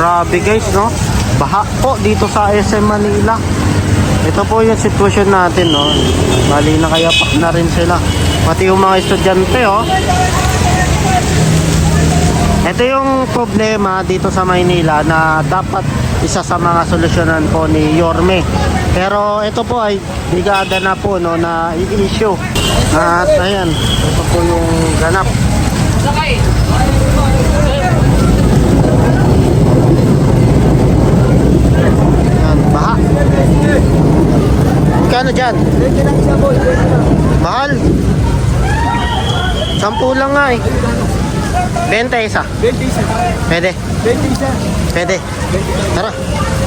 Grabe guys, no? Baha po dito sa SM Manila. Ito po yung sitwasyon natin, no? Bali na kaya pak na rin sila. Pati yung mga estudyante, oh. Ito yung problema dito sa Maynila na dapat isa sa mga solusyonan po ni Yorme. Pero ito po ay bigada na po, no, na i-issue. At ayan, ito po yung ganap. Ayan, baha. Magkano dyan? Mahal. 10 lang nga eh. 20 isa. 20 isa. Pwede. 20 isa. Pwede. Tara.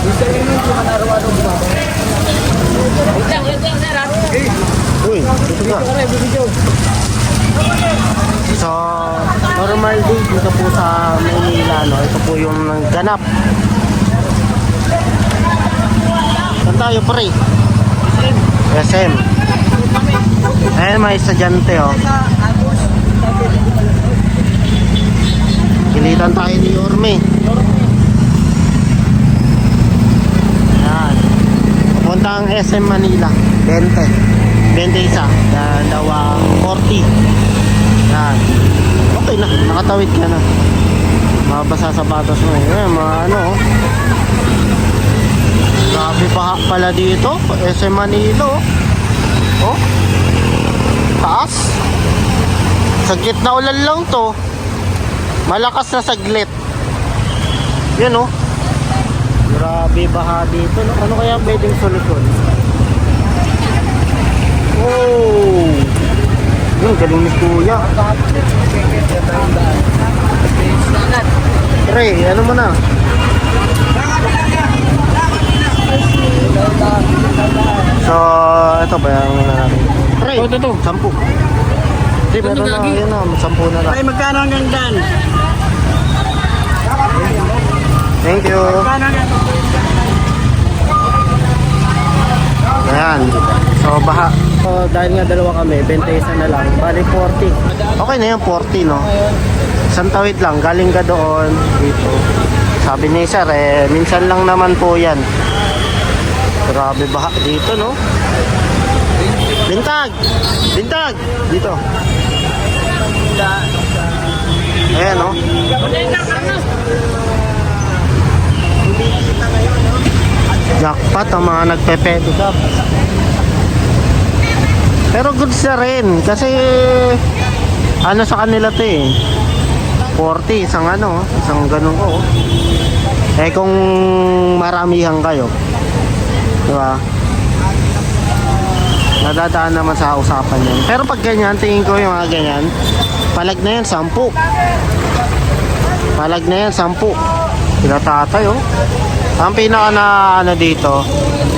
Isa yun yung kumanaroan-o bumaba. Uy, ito ka. So, normal day dito po sa Manila, no? Ito po yung ganap. Saan tayo, pre? SM. Ayan, may estudyante, oh. Kilitan tayo ni Yorme. Ayan. Punta ang SM Manila. 20. 20 isa. Dalawang 40. Ayan. Okay na. Nakatawid ka na. Mabasa sa batas mo. Ayan, mga ano. Grabe pa pala dito. SM Manila. Oh. Taas. Saglit na ulan lang to. Malakas na saglit. Yun, oh. Grabe baha dito, no? Ano kaya pwedeng solusyon? Oh! Yun, galing ni Kuya. Pre, ano mo na? So, ito ba yung ano natin? Pre, ito. 10. Hindi, meron na, yun na, 10 na lang. Ay, magkano hanggang dyan? Thank you. Ayan. So, baha. So, dahil nga dalawa kami, 21 na lang. Bali, 40. Okay na yan, 40, no? Isang tawid lang. Galing ka doon, dito. Sabi ni sir, minsan lang naman po yan. Grabe baha dito, no? Bintag! Bintag! Dito. Ayan, no? Jackpot ang mga nagpe-pedicab. Pero good sa rin kasi ano sa kanila to eh, 40 isang ano, isang ganun ko. Eh kung maramihan kayo, diba, nadadaan naman sa usapan yan. Pero pag ganyan, tingin ko yung mga ganyan, palag na yan 10. Palag na yan 10. Sila tatay, oh. Ang pinaka na ano dito,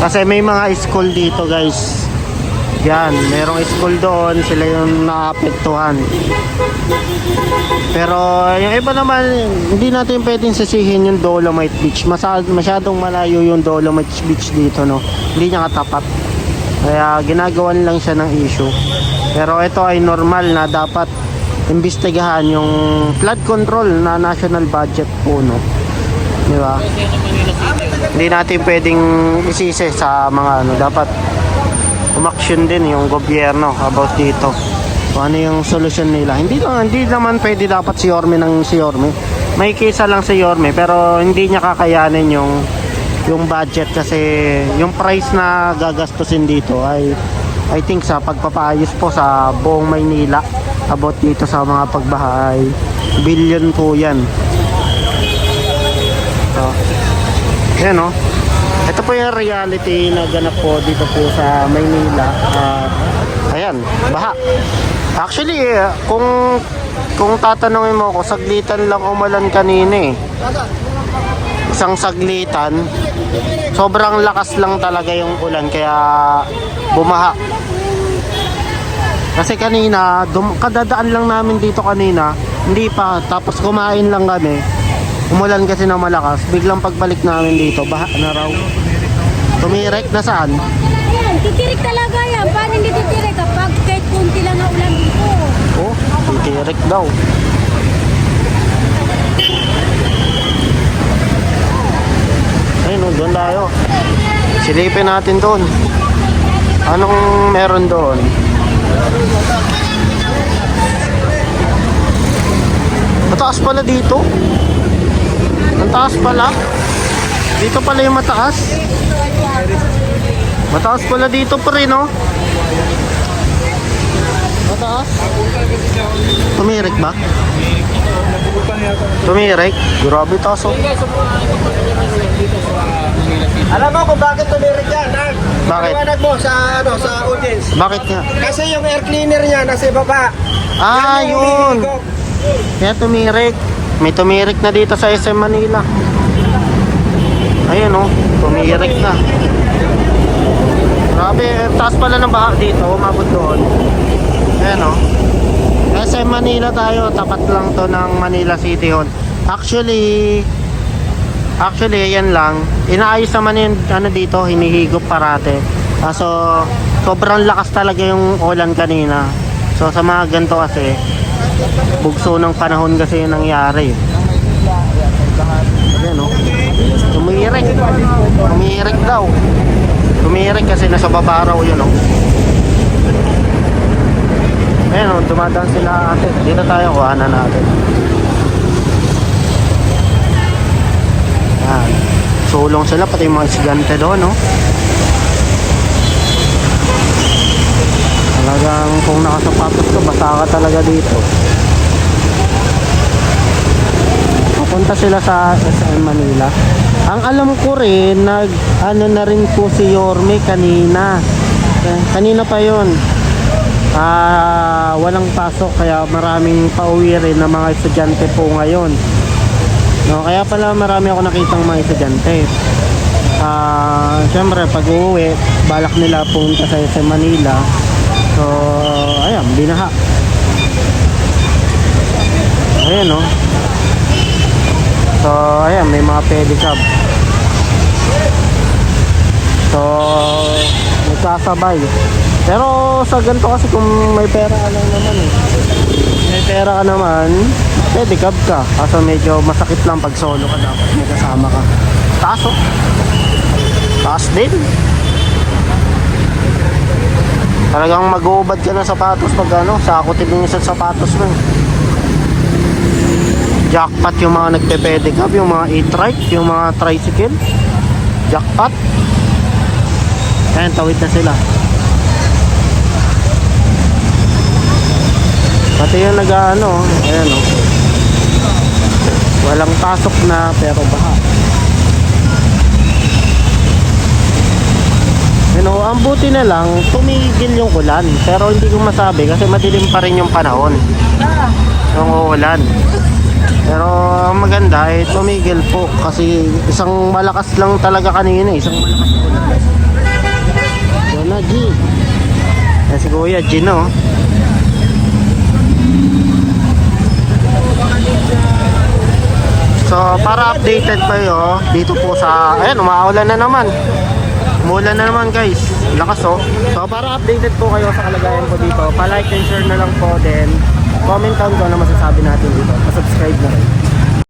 kasi may mga school dito, guys. Yan, merong school doon, sila yung naapektuhan. Pero yung iba naman, hindi natin pwedeng sisihin yung Dolomite Beach. Masyadong malayo yung Dolomite Beach dito, no. Hindi niya katapat. Kaya ginagawan lang siya ng issue. Pero ito ay normal na dapat imbestigahan yung flood control na national budget po, no. Di ba? Hindi natin pwedeng isisi sa mga ano, dapat umaksyon din yung gobyerno about dito. Kung ano yung solusyon nila. Hindi naman pwede dapat si Yorme ng si Yorme. May kisa lang si Yorme pero hindi niya kakayanin yung budget kasi yung price na gagastusin dito ay I think sa pagpapaayos po sa buong Maynila about dito sa mga pagbahay, billion po yan. So, yan, no? Ito po yung reality na ganap po dito po sa Maynila. Ayan, baha. Actually, kung tatanungin mo ako, saglitan lang umulan kanina eh. Isang saglitan. Sobrang lakas lang talaga yung ulan kaya bumaha. Kasi kanina, kadadaan lang namin dito kanina, hindi pa, tapos kumain lang kami. Umulan kasi na malakas, biglang pagbalik namin dito, baha na raw. Tumirek na saan? Ayan, titirik talaga yan. Paano hindi titirik kapag kahit kunti lang na ulan dito? Oh, titirik daw. Doon tayo. Silipin natin doon. Anong meron doon? Mataas pala dito. Ang taas pala. Dito pala yung mataas. Mataas pala dito pa rin, no? Mataas. Tumirik ba? Tumirik? Grabe taas, oh. Alam mo kung bakit tumirik yan, ha? Bakit? Paliwanag mo sa, sa audience. Bakit nga? Kasi yung air cleaner niya nasa baba. Ah, Yan yung yun. humihigop. Kaya tumirik. May tumirik na dito sa SM Manila. Ayun, oh. Tumirik na. Grabe, taas pala ng baha dito. Umabot doon. Ayan, oh. SM Manila tayo. Tapat lang to ng Manila City Hall. Actually, ayan lang. Inaayos naman yung ano dito, hinihigop parate. Kaso, sobrang lakas talaga yung ulan kanina. So, sa mga ganito kasi, bugso ng panahon kasi yung nangyari. Ayan, oh. Tumirik. Tumirik daw. Tumirik kasi nasa baba raw yun, oh. Ayan, oh. Dumadaan sila ate. Dito tayo, kuhanan natin. Ayan. Sulong sila, pati yung mga estudyante doon, no? Talagang kung nakasapatos ka, basa ka talaga dito. Papunta sila sa SM Manila. Ang alam ko rin, ano na rin po si Yorme kanina. Kanina pa yon. Walang pasok kaya maraming pauwi rin na mga estudyante po ngayon. No, kaya pala marami ako nakitang mga estudyante. Siyempre pag uuwi, balak nila punta sa SM Manila. So, ayan, binaha. Ayan, no. So, ayan, may mga pedicab. So, nagkasabay. Pero sa ganito kasi kung may pera ka lang naman eh. May pera ka naman, pedicab ka. Kaso medyo masakit lang pag solo ka, dapat may kasama ka. Taas, oh. Taas din. Talagang mag-uubad ka ng sapatos pag ano, sakutin mo yung sapatos mo. Jackpot yung mga nagpe-pedicab, yung mga e-trike, yung mga tricycle. Jackpot. Ayan, tawid na sila. Pati yung nag-ano, ayan, oh. Walang pasok na pero baha. Ang buti na lang, tumigil yung ulan. Pero hindi ko masabi kasi madilim pa rin yung panahon. Yung ulan. Pero maganda eh, tumigil po. Kasi isang malakas lang talaga kanina. Isang malakas ulan. Yun na, G. Si Kuya, G, no? So, para updated pa yun, dito po sa... Ayan, umaulan na naman. Umulan na naman guys. Lakas, oh. So para updated po kayo sa kalagayan po dito, pa-like and share na lang po, then comment down ko na masasabi natin dito. Pa-subscribe na rin.